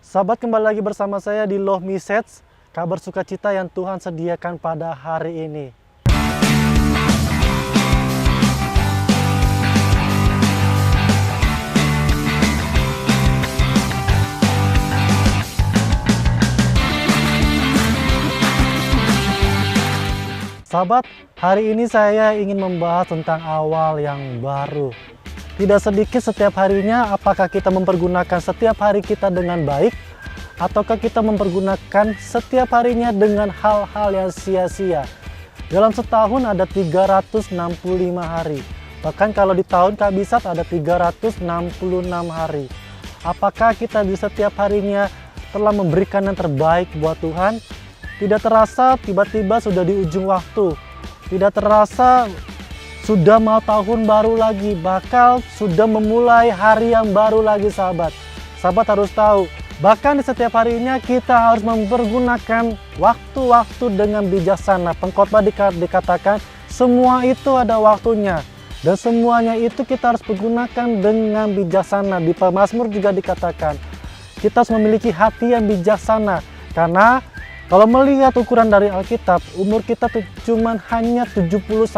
Sahabat, kembali lagi bersama saya di Love Message, kabar sukacita yang Tuhan sediakan pada hari ini. Sahabat, hari ini saya ingin membahas tentang awal yang baru. Tidak sedikit setiap harinya, apakah kita mempergunakan setiap hari kita dengan baik, ataukah kita mempergunakan setiap harinya dengan hal-hal yang sia-sia. Dalam setahun ada 365 hari. Bahkan kalau di tahun kabisat ada 366 hari. Apakah kita di setiap harinya telah memberikan yang terbaik buat Tuhan? Tidak terasa tiba-tiba sudah di ujung waktu. Tidak terasa sudah mau tahun baru lagi, bakal sudah memulai hari yang baru lagi, sahabat. Sahabat harus tahu, bahkan di setiap harinya kita harus mempergunakan waktu-waktu dengan bijaksana. Pengkhotbah dikatakan semua itu ada waktunya, dan semuanya itu kita harus pergunakan dengan bijaksana. Di Mazmur juga dikatakan kita harus memiliki hati yang bijaksana, karena kalau melihat ukuran dari Alkitab, umur kita cuma hanya 70-80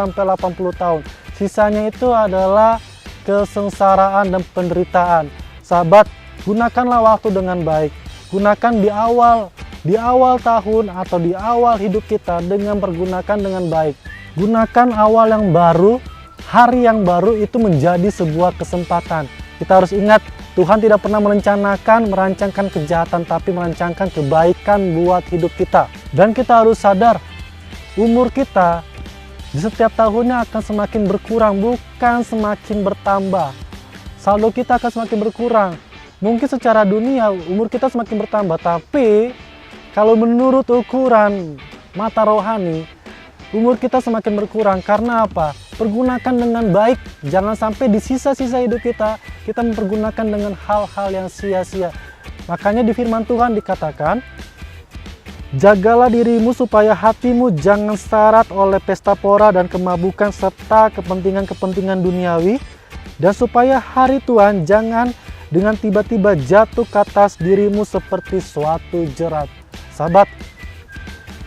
tahun. Sisanya itu adalah kesengsaraan dan penderitaan. Sahabat, gunakanlah waktu dengan baik. Gunakan di awal tahun atau di awal hidup kita dengan pergunakan dengan baik. Gunakan awal yang baru, hari yang baru itu menjadi sebuah kesempatan. Kita harus ingat, Tuhan tidak pernah merancangkan kejahatan, tapi merancangkan kebaikan buat hidup kita. Dan kita harus sadar, umur kita di setiap tahunnya akan semakin berkurang, bukan semakin bertambah. Saldo kita akan semakin berkurang. Mungkin secara dunia umur kita semakin bertambah, tapi kalau menurut ukuran mata rohani, umur kita semakin berkurang. Karena apa? Pergunakan dengan baik. Jangan sampai di sisa-sisa hidup kita mempergunakan dengan hal-hal yang sia-sia. Makanya di firman Tuhan dikatakan, jagalah dirimu supaya hatimu jangan syarat oleh pesta pora dan kemabukan serta kepentingan-kepentingan duniawi, dan supaya hari Tuhan jangan dengan tiba-tiba jatuh ke atas dirimu seperti suatu jerat. Sahabat,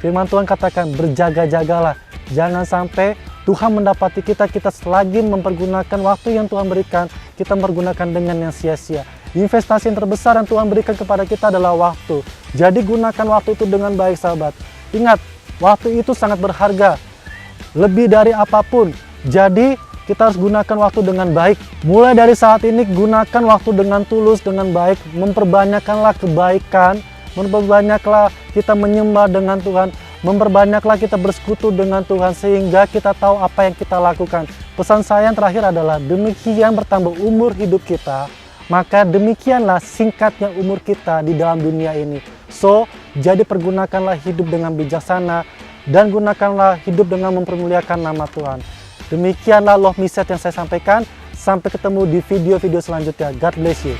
firman Tuhan katakan berjaga-jagalah. Jangan sampai Tuhan mendapati kita selagi mempergunakan waktu yang Tuhan berikan, kita mempergunakan dengan yang sia-sia. Investasi yang terbesar yang Tuhan berikan kepada kita adalah waktu. Jadi gunakan waktu itu dengan baik, sahabat. Ingat, waktu itu sangat berharga. Lebih dari apapun. Jadi kita harus gunakan waktu dengan baik. Mulai dari saat ini gunakan waktu dengan tulus, dengan baik. Memperbanyakkanlah kebaikan. Memperbanyaklah kita menyembah dengan Tuhan. Memperbanyaklah kita bersekutu dengan Tuhan sehingga kita tahu apa yang kita lakukan. Pesan saya yang terakhir adalah demikian bertambah umur hidup kita, maka demikianlah singkatnya umur kita di dalam dunia ini. So, jadi pergunakanlah hidup dengan bijaksana dan gunakanlah hidup dengan mempermuliakan nama Tuhan. Demikianlah Love Message yang saya sampaikan. Sampai ketemu di video-video selanjutnya. God bless you.